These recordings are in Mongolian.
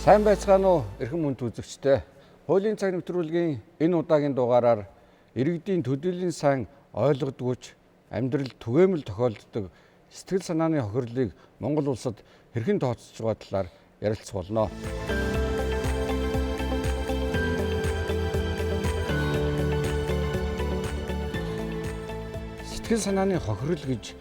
Сайн байцгаана уу эрхэм хүнд үзэгчдээ. Хуулийн цаг нэвтрүүлгийн энэ удаагийн дугаараар иргэдийн төдийллийн сайн ойлгодгүйч амьдрал түгээмэл тохиолддог сэтгэл санааны хохирлыг Монгол улсад хэрхэн тооцож байгаа талаар ярилцах болно. Сэтгэл санааны хохирол гэж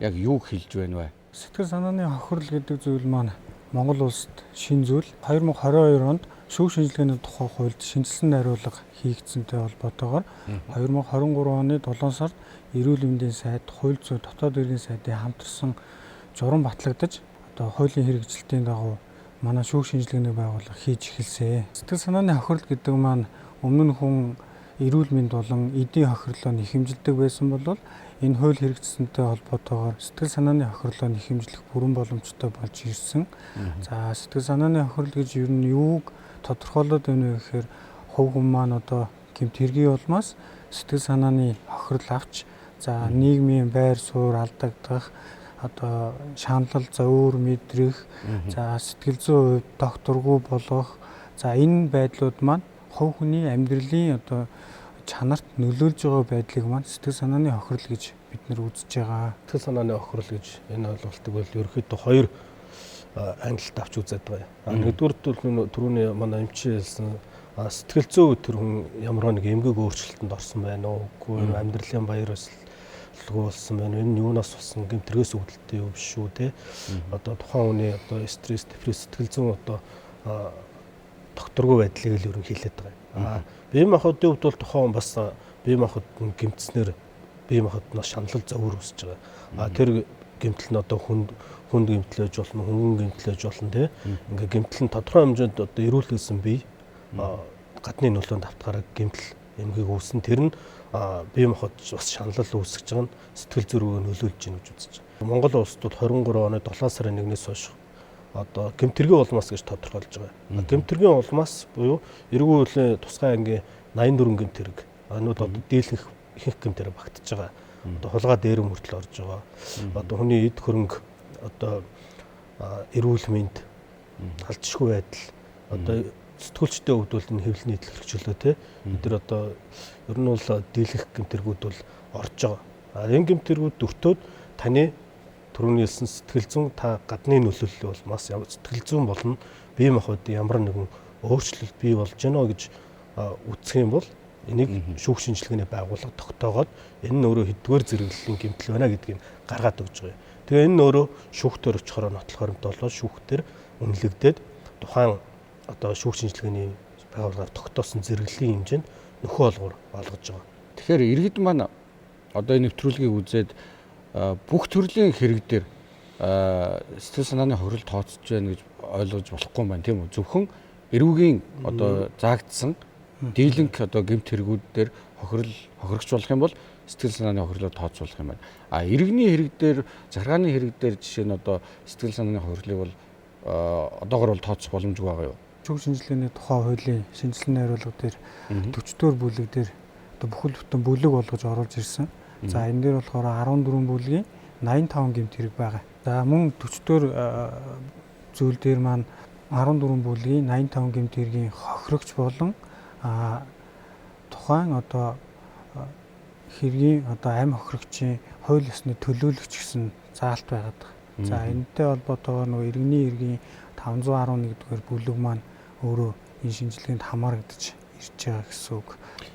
яг юу хэлж байна вэ? Сэтгэл санааны хохирол гэдэг зүйл маань Монгол улсад шинэ зүйл 2022 онд шүүх шинжилгээний тухай хуульд шинжилсэн найруулга хийгдсэнтэй холбоотойгоор 2023 оны 7 сард эрүүл мэндийн сайд, хууль зүйн дотоод иргэн сайдын хамтарсан журам батлагдаж одоо хуулийн хэрэгжилтийн дагуу манай шүүх шинжилгээний байгууллага хийж эхэлсэн. Сэтгэл санааны хохирол гэдэг маань өмнө нь хүн эрүүл мэнд болон эдийн хохирлоо нэхэмжилдэг байсан бол энэ хууль хэрэгжсэнтэй холбоотойгоор сэтгэл санааны хохирлоо нэхэмжлэх бүрэн боломжтой болж ирсэн. За сэтгэл санааны хохирол гэж ер нь юуг тодорхойлоод байна вэ гэхээр хувь хүн маань одоо гэмт хэргийн улмаас сэтгэл санааны хохирол авч за нийгмийн байр суурь алдагдах одоо шаналл зөөр мэдрэх за сэтгэл зүйн хувьд докторгүй болох за энэ байдлууд маань хувь хүний амьдралын одоо чанарт нөлөөлж байгаа байдлыг маань сэтгэл санааны хохирол гэж бид нар үзэж байгаа. Сэтгэл санааны хохирол гэж энэ ойлголтыг бол ерөөхдөө хоёр ангилалд авч үзээд байгаа. Нэгдүгээр түрүүний манай эмчийн хэлсэн сэтгэл зүй төр хүн ямар нэг эмгэг өөрчлөлтөнд орсон байна уу? Үгүй амьдралын баяр хөслөлгөө болсон байна. Энэ юунаас болсон гэмтэргээс үүдэлтэй юу биш шүү те. Одоо тухайн хүний одоо стресс, депресс, сэтгэл зүйн одоо докторгүй байдлыг л ерөн хэлээд байгаа. Бие махбодын хувьд бол тухайн бас бие махбод гэмтснээр бие махбодноос шаналл зовөр үүсэж байгаа. Тэр гэмтэл нь одоо хүнд гэмтлэж болно, хөнгөн гэмтлэж болно те. Ингээ гэмтэл нь тодорхой хэмжээнд одоо эрүүлсэн бие гадны нөлөөнд автгаараа гэмтэл эмгэг үүсэн. Тэр нь бие махбод бас шаналл үүсгэж байгаа нь сэтгэл зүрхөө нөлөөлж гин гэж үзэж байгаа. Монгол улсад 23 оны 7 сарын 1-ээс хойш одоо гэмтэргийн улмаас гэж тодорхойлж байгаа. Гэмтэргийн улмаас буюу эргүү үеийн тусгай ангийн 84 гэмтэрэг анууд одоо дийлэнх ихэнх гэмтэрэг багтаж байгаа. Одоо хулгай дээр мөртөл орж байгаа. Одоо хүний эд хөрөнгө одоо эрүүл мэнд халдшгүй байдал одоо сэтгүүлчтэй хувьд бол энэ хэвлэл нийтлэл хэрэгжүүлээ те. Бид нар одоо ер нь бол дийлэнх гэмтэргүүд бол орж байгаа. Энэ гэмтэргүүд дөртөөд таны түрүүний хэлсэн сэтгэл зүйн та гадны нөлөөлөл бол маш сэтгэл зүйн болон бие махбодын ямар нэгэн өөрчлөлт бий болж байна гэж үзэх юм бол энийг шүүх шинжилгээний байгууллага тогтоогоод энэ нь өөрөө хэдвэр зэрэглэлийн гэмтэл байна гэдгийг гаргаад өгч байгаа. Тэгээ энэ нь өөрөө шүүхтэр очихоор нотлох хоригдол болоод шүүхтэр үнэлэгдээд тухайн одоо шүүх шинжилгээний байгууллагаар тогтоосон зэрэглэлийн хэмжээнд нөхөө олгоор олгож байгаа. Тэгэхээр иргэд маань одоо энэ нэвтрүүлгийг үзээд бүх төрлийн хэрэг дээр сэтгэл санааны хохирол тооцож байна гэж ойлгож болохгүй юм байна тийм үү? Зөвхөн эрүүгийн одоо заагдсан дийлэнх одоо гэмт хэрэгүүд дээр хохирогч болох юм бол сэтгэл санааны хохирлоо тооцоолох юм байна. Иргэний хэрэг дээр, захиргааны хэрэг дээр жишээ нь одоо сэтгэл санааны хохирлыг бол одоогор бол тооцох боломжгүй байгаа юу? Шүүх шинжилгээний тухай хуулийн шинжилсэн найруулга дээр 40-р бүлэг дээр одоо бүхэл бүтэн бүлэг болгож оруулж ирсэн. За энэ дээр болохоор 14 бүлгийн 85 гэмт хэрэг байгаа. За мөн 40-р зүйл дээр маань 14 бүлгийн 85 гэмт хэргийн хохирогч болон тухайн одоо хэргийн одоо амь хохирогчийн хууль ёсны төлөөлөгч гэсэн заалт байгаад байгаа. За энэтэй холбоотойгоор нөгөө иргэний хэргийн 511-р бүлэг маань өөрөө энэ шинжилгээнд хамаарагдаж ирж байгаа гэсэн үг.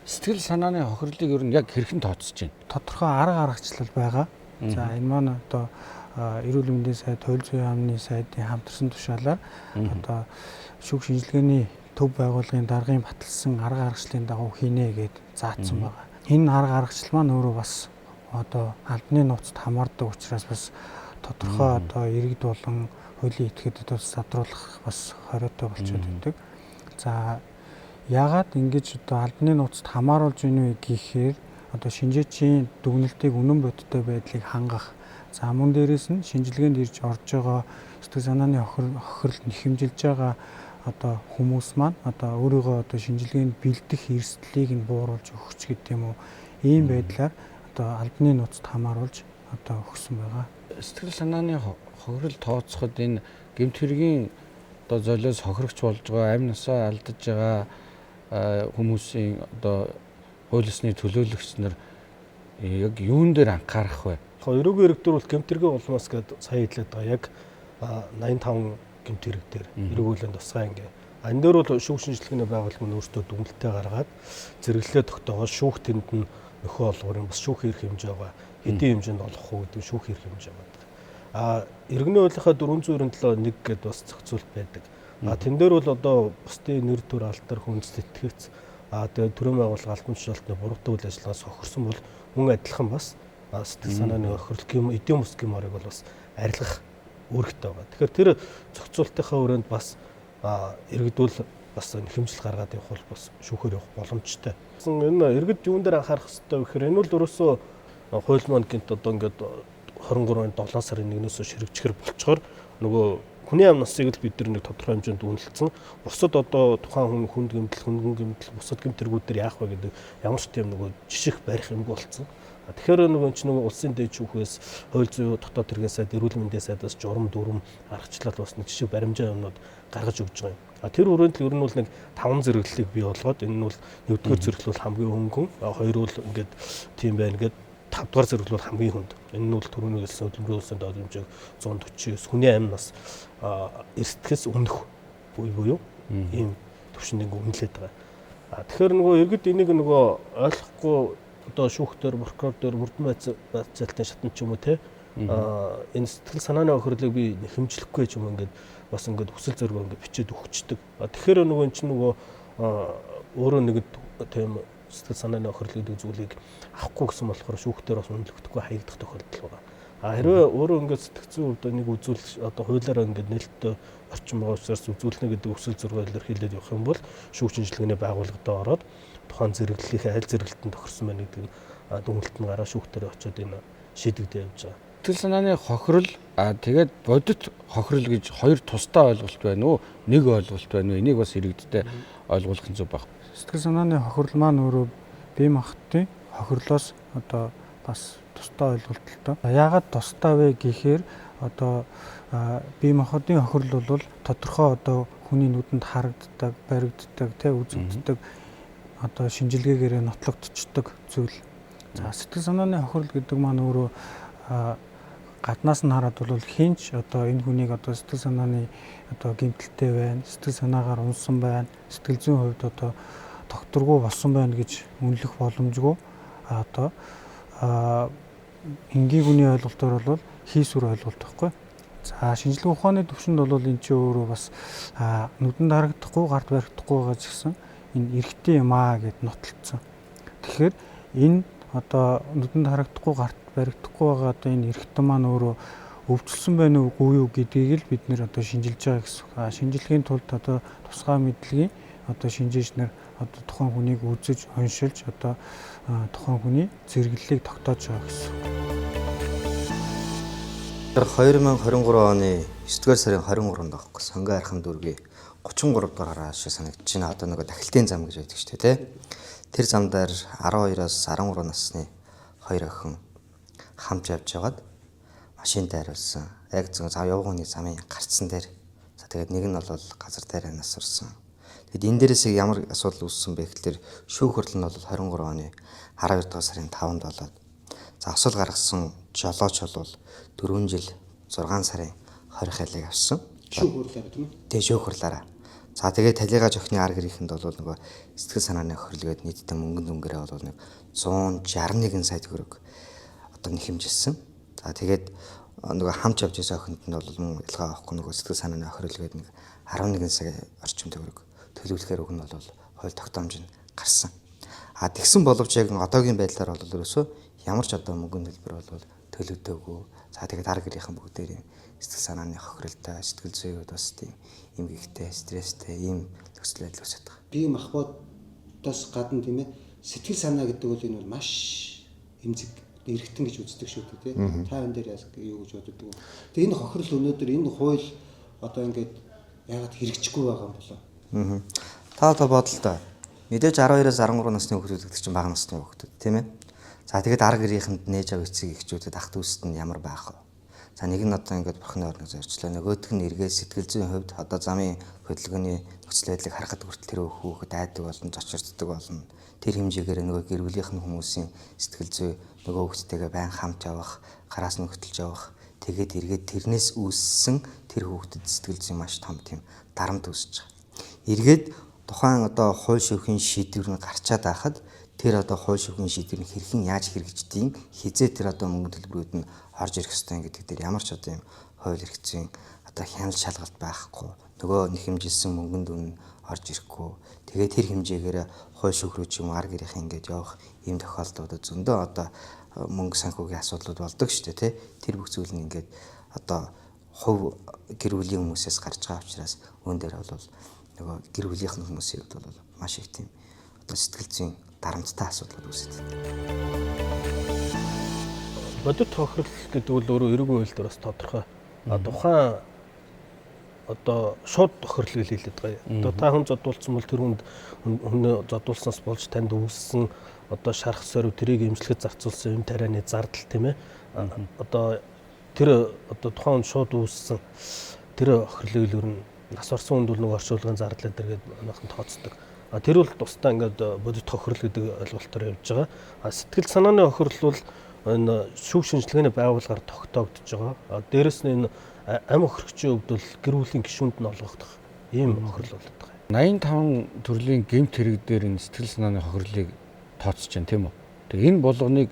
Сэтгэл санааны хохирлыг ер нь яг хэрхэн тооцож байна? Тодорхой арга аргачлал байгаа. За энэ маань одоо эрүүл мэндийн сайд, хууль зүйн яамны сайдын хамтарсан тушаалаар одоо шүүх шинжилгээний төв байгууллагын даргын баталсан арга аргачлалын дагуу хийнэ гэд заасан байгаа. Энэ арга аргачлал маань өөрөө бас одоо албаны нууцад хамаардаг учраас бас тодорхой одоо иргэд болон хуулийн этгээдэд бас задруулах бас хориотой болчиход байдаг. За яагаад ингэж одоо албаны нууцад хамааруулж байна вэ гэхээр одоо шинжээчийн дүгнэлтийг үнэн бодиттой байдлыг хангах. За мөн дээрээс нь шинжилгээнд ирж орж байгаа сэтгэл санааны хохирол нэхэмжилж байгаа одоо хүмүүс маань одоо өөрийгөө одоо шинжилгээнд бэлдэх эрсдлийг нь бууруулж өгч гэдэг юм уу. Ийм байдлаар одоо албаны нууцд хамааруулж одоо өгсөн байгаа. Сэтгэл санааны хохирол тооцоход энэ гэмт хэргийн одоо золиос хохирогч болж байгаа, амь насаа алдаж байгаа хүмүүсийн одоо хууль ёсны төлөөлөгч нар яг юун дээр анхаарах вэ? Ерөөгийн иргэдэр бол гэмт хэргийн улмаас гээд сая хэлээд байгаа яг 85 гэмт хэрэг дээр эргүүлэн тусгай ингээ. Энэ дээр бол шүүх шинжилгээний байгууллага нь өөртөө дүгнэлтээ гаргаад зэрэглэлээ тогтоогоод шүүх тэнд нь нөхөө олгорын бас шүүх эрх хэмжээ байгаа. Хэдийн хэмжээнд олох уу гэдэг шүүх эрх хэмжээ байгаа. Иргэний хуулийнхаа 497(1) гээд бас зохицуулт байдаг. Тэн дээр бол одоо бусдын нэр төр алдар хүндэтгэц тэгээд төрийн байгууллага албан тушаалтны буруутай үйл ажиллагааг сохирсон бол мөн адилхан бас сэтгэл санааны хохирол гэм эдийн бус гэморыг бол бас арилгах үүрэгтэй байгаа. Тэгэхээр тэр зохицуултынхаа өрөөнд бас иргэдүүл бас хэмжил гаргаад явах бол бас шүүхээр явах боломжтой. Энэ иргэд юун дээр анхаарах хэрэгтэй вэ гэхээр энэ бол ерөөсөө хууль маань гинт одоо ингээд 23-ны 7 сарын 1-ээс ширэгчгэр болцохоор нөгөө хүний амь насыг л бид нэг тодорхой хэмжээнд үнэлсэн. Бусад одоо тухайн хүн хүнд гэмтэл бусад гэмтэргүүд дээр яах вэ гэдэг ямар ч тийм нөгөө жиших барих юмгүй болцсон. Тэгэхээр нөгөө чинь нөгөө улсын дээд шүүхээс хууль зүйн дотоод хэргийн сайд, эрүүл мэндийн сайдаас журам дүрм аргачлал бас нэг жишээ баримжаа юмнууд гаргаж өгж байгаа юм. Тэр өрөөнд л ер нь бол нэг 5 зэрэглэлийг бий болгоод энэ нь бол нэгдүгээр зэрэглэл бол хамгийн хөнгөн, хоёр бол ингээд тийм байна гэдэг 5 дугаар зэрэглэл бол хамгийн хүнд. Энэ нь бол түрүүний хэлсэн хөдөлмөрийн улсын доод хэмжээг 149 хүний амь нас эрсдэхээс өмнөх буюу ийм төвшөнд ингээ үнэлээд байгаа. Тэгэхээр нөгөө иргэд энийг нөгөө ойлгохгүй одоо шүүх дээр, прокурор дээр мөрдөн байцаалтын шатнд ч юм уу те энэ сэтгэл санааны хохирлыг би хэмжлэхгүй ч юм ингээд бас ингээд хүсэл зориг ингээд бичээд өгчдөг. Тэгэхээр нөгөө энэ чинь нөгөө өөрөө нэг тийм сэтгэл санааны хохирол гэдэг зүйлийг авахгүй гэсэн болохоор шүүхтэр бас үнэлэгдэхгүй хаягдах тохиолдол байгаа. Хэрвээ өөрөө ингээд сэтгцийн хувьд нэг үзүүлэлт одоо хуулиараа ингээд нээлттэй орчин байгаа учраас үзүүлнэ гэдэг өсөл зураг илэрхийлээд явах юм бол шүүх шинжилгээний байгууллагад ороод тухайн зэрэглэлийнхээ аль зэрэглэлтэнд тохирсон байна гэдэг дүгнэлт нь гараа шүүхтэр очиод энэ шийдэгдэж явж байгаа. Сэтгэл санааны хохирол тэгээд бодит хохирол гэж хоёр тусдаа ойлголт байна уу? Нэг ойлголт байна уу? Энийг бас иргэдтэй ойлгуулах нь зөв баг. Сэтгэл санааны хохирол маань өөрөө бие махбодын хохирлоос одоо бас тусдаа ойлголттой. Яагаад тусдаа вэ гэхээр одоо бие махбодын хохирол бол тодорхой одоо хүний нүдэнд харагддаг, баригддаг, үзэгддэг одоо шинжилгээгээрээ нотлогдчихдаг зүйл. За сэтгэл санааны хохирол гэдэг маань өөрөө гаднаас нь хараад бол хинч одоо энэ хүнийг одоо сэтгэл санааны одоо гэмтэлтэй байна, сэтгэл санаагаар унсан байна, сэтгэл зүйн хувьд одоо докторгүй болсон байна гэж үнэлэх боломжгүй. Одоо энгийн хүний ойлголтоор бол хийсвэр ойлголт байхгүй. За шинжилгээ ухааны төвшөнд бол энэ чинь өөрөө бас нүдэнд харагдахгүй, гарт баригдахгүй байгаа ч гэсэн энэ эрэгтэй юм аа гэд нотлцсон. Тэгэхээр энэ одоо нүдэнд харагдахгүй, гарт баригдахгүй байгаа одоо энэ эрэгтэн маань өөрөө өвчлсөн байна уугүй юу гэдгийг л бид нэр одоо шинжилж байгаа гэсэн. Шинжилгээний тулд одоо тусгай мэдлэгийн одоо шинжээчнэр одоо тухайн хүнийг үзэж, уншилж одоо тухайн хүний зэрэглэлийг тогтоож байгаа гэсэн. 2023 оны 9-р сарын 23-нд авахгүй Сонгон архам дүргийн 33 дугаар гараа шиг санагдаж байна. Одоо нөгөө дахилтын зам гэж байдаг шүү дээ. Тэр зам дээр 12-оос 13 насны 2 охин хамж явж байгаад машин дайруулсан. Яг зөв явгооны замын гарцсан дээр. За тэгээд нэг нь бол газар дайраа насварсан. Тэгэд энэ дээрээс ямар асуудал үүссэн бэ гэхээр шүүх хурал нь бол 23 оны 12 дугаар сарын 5-нд болоод за асуул гаргасан жолооч бол 4 жил 6 сарын 20 хайлыг авсан. Шүүх хурлаараа тийм үү? Тэгээ шүүх хурлаараа. За тэгээд талигаа жохны ар гэрийнхэнд бол нөгөө сэтгэл санааны хохирлгээд нийтдээ мөнгөнд өнгөрөө бол нэг 161 сая төгрөг одоо нэхэмжилсэн. За тэгээд нөгөө хамж явж байсан охинд нь бол мөн ялгаа авахгүй нөгөө сэтгэл санааны хохирлгээд нэг 11 сая орчим төгрөг төлөвлөхөр өгнө бол хууль тогтоомж нь гарсан. Тэгсэн боловч яг одоогийн байдлаар бол ерөөсөө ямар ч одоо мөнгөнд төлбөр бол төлөгдөөгүй. За тэгээд ар гэрийнхэн бүгдээр сэтгэл санааны хохиролтой, сэтгэл зүйн хувьд бас тийм эмгэгтэй, стресстэй ийм нөхцөл байдал үүсэж байгаа. Бие махбодоос гадна тийм ээ сэтгэл санаа гэдэг бол энэ бол маш эмзэг эргэтэн гэж үздэг шүү дээ тий. Та энэ дээр юу гэж боддог вэ? Тэгээ энэ хохирол өнөөдөр энэ хууль одоо ингээд яагаад хэрэгжихгүй байгаа юм болоо? Та одоо бодлоо. Мэдээж 12-аас 13 насны хүүхдүүд гэдэг чинь бага насны хүүхдүүд тийм ээ. За тэгээд арга гэрийнхэнд нээж ав эцэг эхчүүдэд ах дүүсэд нь ямар байх вэ? За нэг нь одоо ингээд бурхны орныг зорчлоо. Нөгөөх нь эргээ сэтгэл зүйн хувьд одоо замын хөдөлгөөний нөхцөл байдлыг харахад хүртэл тэр хүүхэд айдаг болно, зочирддаг болно. Тэр хэмжээгээр нөгөө гэр бүлийнхэн хүмүүсийн сэтгэл зүй нөгөө хүүхдтэйгээ байн хамт явах, гараас нь хөтөлж явах. Тэгээд эргээд тэрнээс үүссэн тэр хүүхдэд сэтгэл зүй маш том тийм дарамт үүсэж байгаа. Эргээд тухайн одоо хууль шүүхийн шийдвэр нь гарчаад байхад тэр одоо хууль шүүхийн шийдвэр нь хэрхэн яаж хэрэгждэг, хизээ тэр одоо мөнгө төлбөрүүд нь орж ирэх ёстой гэдэг дээр ямар ч одоо юм хууль эрх зүйн одоо хяналт шалгалт байхгүй. Нөгөө нэхэмжилсэн мөнгөнд үнэ орж ирэхгүй. Тэгээд тэр хэмжээгээр хууль шүүх рүү ч юм арга гэрийнх ингээд явах ийм тохиолдлууд зөндөө одоо мөнгө санхүүгийн асуудлууд болдог шүү дээ тий. Тэр бүх зүйл нь ингээд одоо хувь гэр бүлийн хүмүүсээс гарч байгаа учраас үүн дээр бол нөгөө гэр бүлийнх нь хүмүүсийн хувьд бол маш их тийм одоо сэтгэл зүйн дарамттай асуудлууд үүсэж байна. Бодит тохирол гэдэг бол өөрөө эрүүгийн хуульд бас тодорхой. Тухайн одоо шууд тохирол гэж хэлээд байгаа. Одоо та хүн зодуулсан бол тэр хүнд хүн зодуулснаас болж танд үүссэн одоо шарах сорив тэрийг эмчлэхэд зарцуулсан юм тарианы зардал тийм ээ. Одоо тэр одоо тухайн хүн шууд үүссэн тэр охирлыг л өрн нас орсон хүнд бол нэг орчуулгын зардал гэдэг манайхан тооцдог. Тэр бол тусдаа ингээд бодит тохирол гэдэг ойлголтоор явж байгаа. Сэтгэл санааны охирол бол энэ шүүх шинжилгээний байгууллагаар тогтоогдож байгаа. Дээрэс нь энэ ам охирогчийн хувьд бол гэр бүлийн гишүүнд нь олгогдох ийм охирол болдог байгаа. 85 төрлийн гэмт хэрэг дээр энэ сэтгэл санааны хохирлыг тооцож байна тийм үү? Тэгээ энэ болгоныг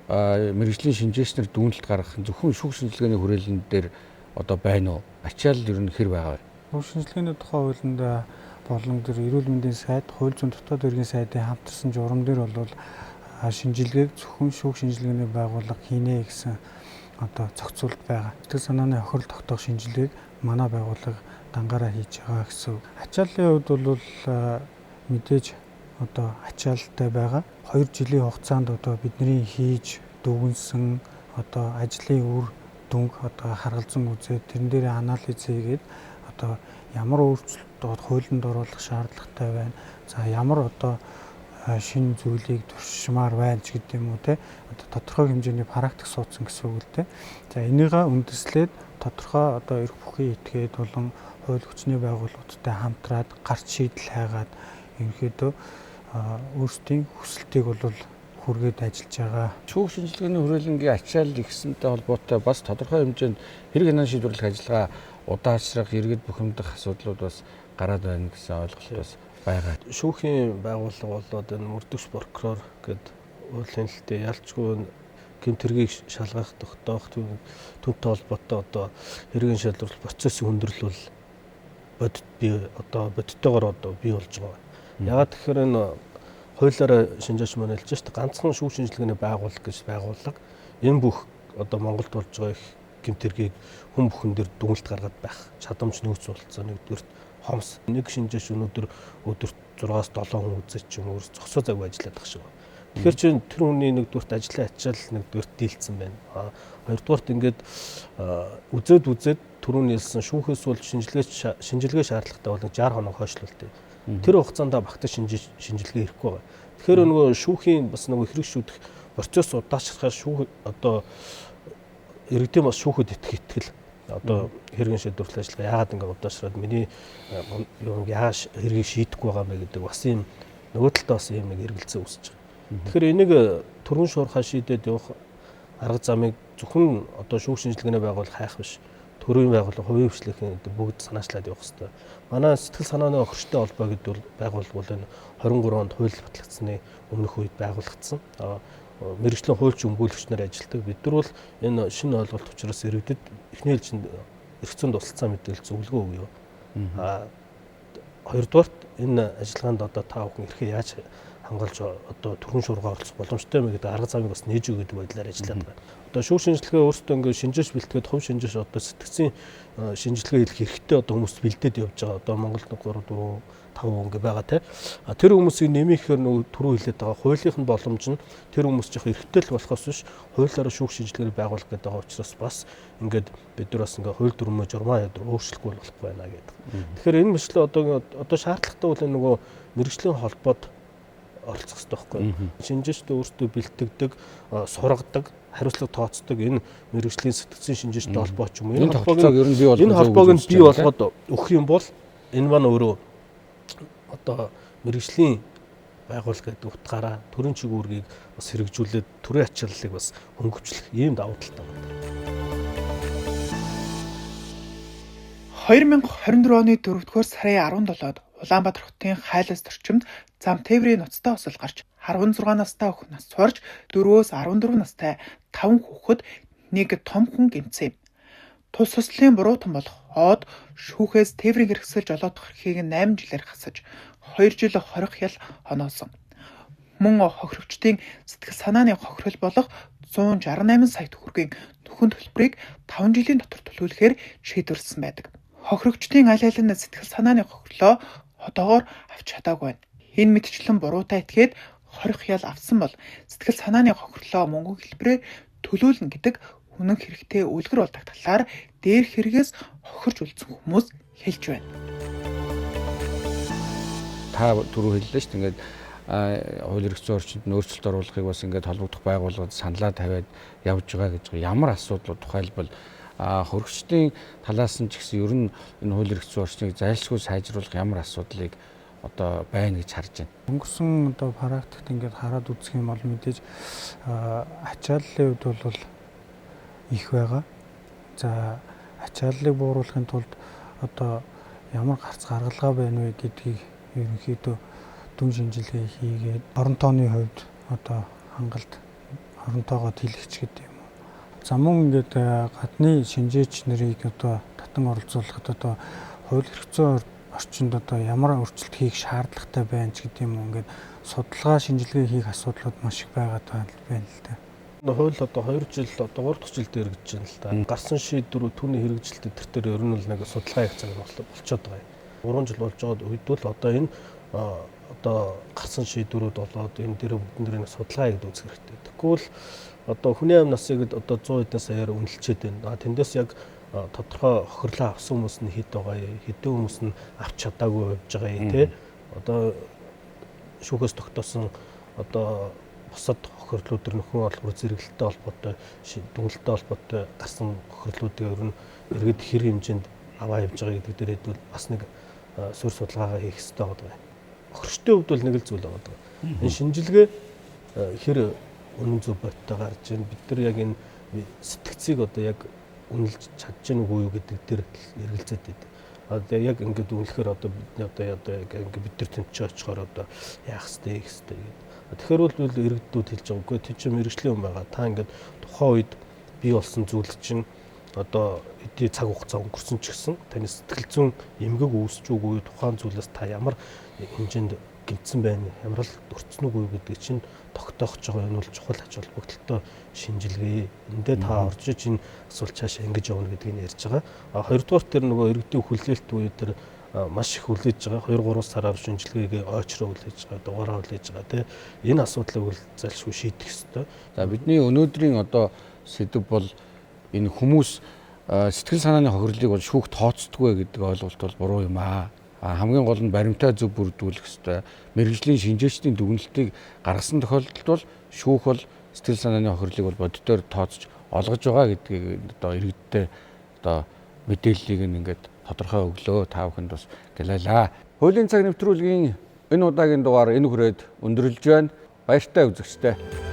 мэргэжлийн шинжээчнэр дүгнэлт гаргах зөвхөн шүүх шинжилгээний хүрээлэн дээр одоо байна уу? Ачаал ер нь хэр байгаа вэ? Шүүх шинжилгээний тухай хуулинд болон тэр эрүүл мэндийн сайд, хууль зүйн дотоод хэргийн сайдын хамтарсан журам дээр бол шинжилгээг зөвхөн шүүх шинжилгээний байгууллага хийнэ гэсэн одоо зохицуулт байгаа. Сэтгэл санааны хохирол тогтоох шинжилгээг манай байгууллага дангаараа хийж байгаа гэсэн. Ачааллын хувьд бол мэдээж одоо ачааллтай байгаа. 2 жилийн хугацаанд одоо бидний хийж дүгнсэн одоо ажлын үр дүнг одоо харгалзан үзээд тэрэн дээр анализ хийгээд одоо ямар өөрчлөлт хуулинд оруулах шаардлагатай байна. За ямар одоо шинэ зүйлийг туршмаар байна ч гэдэг юм уу те. Одоо тодорхой хэмжээний практик суудсан гэсэн үг л те. За энийгээ үндэслээд тодорхой одоо эрх бүхий этгээд болон хууль хүчний байгууллагуудтай хамтраад гарч шийдэл хайгаад ерөнхийдөө өөрсдийн хүсэлтийг бол хүргээд ажиллаж байгаа. Шүүх шинжилгээний хүрээлэнгийн ачаал ихсэнтэй холбоотой бас тодорхой хэмжээнд хэрэг хянан шийдвэрлэх ажиллагаа удаашрах, иргэд бухимдах асуудлууд бас гараад байна гэсэн ойлголт бас байгаа. Шүүхийн байгууллага болоод энэ мөрдөгч прокурор гэдэг уурлын хэлтэй ялчгүй гэмт хэргийг шалгах, тогтоох түүнтэй холбоотой одоо хэргийн шалралт процессын хүндрэл бол бодиттойгоор одоо бий болж байгаа. Ягаад тэгэхээр энэ хуулиараа шинжээч маань хэлж шүү дээ. Ганцхан шүүх шинжилгээний байгууллага гэж байгууллага энэ бүх одоо Монголд болж байгаа их гэмт хэргийг хүн бүхэн дээр дүгнэлт гаргаад байх чадамж нөөц болцоо нэгдүгürt хомс. Нэг шинжээч өнөөдөр өдөрт 6-7 хүн үзэж ч юм уу зогсоо завгүй ажиллаад байгаа шиг байна. Тэгэхээр чинь тэр хүний нэгдүгürt ажлын ачаал нэгдүгürt дийлцсэн байна. Хоёрдугаарт ингээд үзээд түрүүний хэлсэн шүүхээс бол шинжилгээ шаардлагатай бол 60 хоног хойшлуултыг. Тэр хугацаанд багтаж шинжилгээ хийхгүй байгаа. Тэгэхээр нөгөө шүүхийн бас нөгөө хэрэг шүүдэх процесс удаашрахаар шүүх одоо иргэдийн бас шүүхэд итгэл одоо хэргийн шийдвэрлэх ажиллагаа яагаад ингэ удаашраад миний юу яаш хэргийг шийдэхгүй байгаа мэ гэдэг бас юм нөгөө талдаа бас юм нэг эргэлзээ үүсэж байгаа. Тэгэхээр энийг түргэн шуурхаа шийдээд явах арга замыг зөвхөн одоо шүүх шинжилгээний байгууллага хайх биш. Төрийн байгууллага хувийн хвшлийн бүгд санаачлаад явах хэрэгтэй. Манай сэтгэл санааны охирчтой холбоо гэдэг байгууллага бол энэ 23 онд хууль батлагдсны өмнөх үед байгуулагдсан. Мэргэжлийн хуульч өмгөөлөгч нар ажилладаг. Бид нар бол энэ шинэ ойлголт учраас иргэдэд эхний ээлжинд эрх зүйн тусалцаа мэдээлэл зөвлөгөө өгье. Хоёрдугаарт энэ ажиллагаанд одоо та бүхэн эрхээ яаж хангалтж одоо төрхөн шуурга оролцох боломжтой мэй гэдэг арга замыг бас нээж өгöd байдлаар ажиллаад байгаа. Одоо шүүх шинжилгээ өөрсдөө ингээд шинжээч бэлтгээд хувь шинжээч одоо сэтгцийн шинжилгээ хийх хэрэгтэй одоо хүмүүс бэлдээд явж байгаа. Одоо Монголд 3 4 5 ингээ байгаа те. Тэр хүмүүсийг нэмэхээр нөгөө түрүү хэлээд байгаа хуулийнх нь боломж нь тэр хүмүүс жоох эрхтэй л болохоос биш хуулиараа шүүх шинжилгээ를 байгуулах гэдэг байгаа учраас бас ингээд бид нар бас ингээ хууль дүрмөө журмаа өөрчлөхгүй болохгүй байна гэдэг. Тэгэхээр энэ мэтлээ одоо шаардлагатай бол нөгөө мэргэжлийн холбоод оролцох хэрэгтэй байхгүй. Шинжээчдээ өөрсдөө бэлтгэдэг, сургадаг, хариуцлага тооцдог энэ мэргэжлийн сэтгцийн шинжээчтэй холбоо ч юм уу. Энэ холбоог нь бий болгоод өгөх юм бол энэ маань өөрөө одоо мэргэжлийн байгууллага гэдэг утгаараа төрийн чиглэлийг бас хэрэгжүүлээд төрийн ачааллыг бас хөнгөвчлөх ийм давуу талтай байна. 2024 оны 4-р сарын 17-нд Улаанбаатар хотын Хайлас орчимд зам тээврийн ноцтой осол гарч 16 настай охин нас цуурж 4-өөс 14 настай 5 хүүхэд нэг том хүн гэмтсэн юм. Тус суслын буруутан болох оод шүүхээс тээврийн хэрэгсэл жолоодох эрхийг 8 жилээр хасаж 2 жил хорих ял хоноосон. Мөн хохирогчдын сэтгэл санааны хохирол болох 168 сая төгрөгийн нөхөн төлбөрийг 5 жилийн дотор төлүүлэхээр шийдвэрлсэн байдаг. Хохирогчдын аль алин сэтгэл санааны хохирлоо одоогоор авч чадаагүй байна. Энэ мэтчлэн буруутай этгээд хорих ял авсан бол сэтгэл санааны хохирлоо мөнгө хэлбэрээр төлөөлнө гэдэг үнэн хэрэгтэй үлгэр болдог талаар дээр хэрэгээс хохирж үлдсэн хүмүүс хэлж байна. Та түрүү хэллээ шүү дээ. Ингээд хууль эрх зүйн орчинд нь өөрчлөлт оруулахыг бас ингээд холбогдох байгууллагад саналаа тавиад явж байгаа гэж ямар асуудлууд тухайлбал хөрөгчдийн талаас нь ч гэсэн ер нь энэ хууль эрх зүйн орчныг зайлшгүй сайжруулах ямар асуудлыг одоо байна гэж харж байна. Өнгөрсөн одоо практикт ингээд хараад үзэх юм бол мэдээж ачааллын хувьд бол их байгаа. За ачааллыг бууруулахын тулд одоо ямар гарц гаргалгаа байна вэ гэдгийг ерөнхийдөө дүн шинжилгээ хийгээд оронтооны хувьд одоо хангалт оронтоогоо тэлэгч гэдэг юм уу. За мөн ингээд гадны шинжээч нарыг одоо татан оролцуулахад одоо хууль эрх зүйн орчинд одоо ямар өөрчлөлт хийх шаардлагатай байна ч гэдэг юм уу. Ингээд судалгаа шинжилгээ хийх асуудлууд маш их байгаад байна л дээ. Хууль одоо 2 жил одоо 3 дахь жилд хэрэгжиж байна л да. Гарсан шийдвэрүүд түүний хэрэгжилтэд тэр ер нь л нэг судалгаа хийх цаг болчиход байгаа юм. 3 жил болж байгаа үед бол одоо энэ одоо гарсан шийдвэрүүд болоод энэ дээр бүгднийг судалгаа хийгээд үзэх хэрэгтэй. Тэгвэл одоо хүний амь насыг одоо 100 хэдэн саяар үнэлчихэд байна. Тэндээс яг тодорхой хохирлоо авсан хүмүүс нь хэд байгаа юм, хэдэн хүмүүс нь авч чадаагүй явж байгаа юм те. Одоо шүүхээс тогтоосон одоо бусад хохирлууд төр нөхөн олбор зэрэглэлтэй холбоотой дүнэлттэй холбоотой гарсан хохирлуудыг ер нь иргэд хэр хэмжээнд аваа явж байгаа гэдэг дээрээ бол бас нэг суурь судалгаагаа хийх хэрэгтэй байгаа. Хохирчдын хувьд бол нэг л зүйл байгаа. Энэ шинжилгээ хэр үнэн зөв бодтой гарч ийн бид нар яг энэ сэтгцийг одоо яг үнэлж чадж гэнэ үгүй юу гэдэг дээр эргэлзээд байдаг. Одоо яг ингээд үнэлэхээр одоо бидний одоо ингээд бид нар тэнцэж очихоор одоо яах ёстой гэдэг. Тэгэхээр бол иргэдүүд хэлж байгаа үгүй тий чи мэрэгжлийн хүн байгаа. Та ингээд тухайн үед бий болсон зүйл чинь одоо эдийн цаг хугацаа өнгөрсөн ч гэсэн таны сэтгэл зүйн эмгэг үүсч үгүй тухайн зүйлээс та ямар хэмжээнд гэмтсэн байна, ямар л өрцсөн үгүй гэдэг чинь тогтоох жоо энэ бол чухал ач холбогдолтой шинжилгээ. Эндээ та орж иж энэ асуулт цаашаа ингэж явна гэдгийг ярьж байгаа. Хоёрдугаар тэр нөгөө иргэдийн хүлээлт үе тэр маш их хүлээж байгаа. 2-3 сараар шинжилгээгээ ойчроо хүлээж байгаа, дугаараа хүлээж байгаа тийм. Энэ асуудлыг бол зайлшгүй шийдэх ёстой. За бидний өнөөдрийн одоо сэдэв бол энэ хүмүүс сэтгэл санааны хохирлыг бол шүүх тооцдоггүй гэдэг ойлголт бол буруу юм аа. Хамгийн гол нь баримтаа зөв бүрдүүлэх ёстой. Мэргэжлийн шинжээчдийн дүгнэлтийг гаргасан тохиолдолд бол шүүх бол сэтгэл санааны хохирлыг бол бодитоор тооцож олгож байгаа гэдгийг одоо иргэддээ одоо мэдээллийг ингээд тодорхой өглөө та бүхэнд бас гэлээлаа. Хуулийн цаг нэвтрүүлгийн энэ удаагийн дугаар энэ хүрээд өндөрлж байна. Баяртай үзэгчдээ.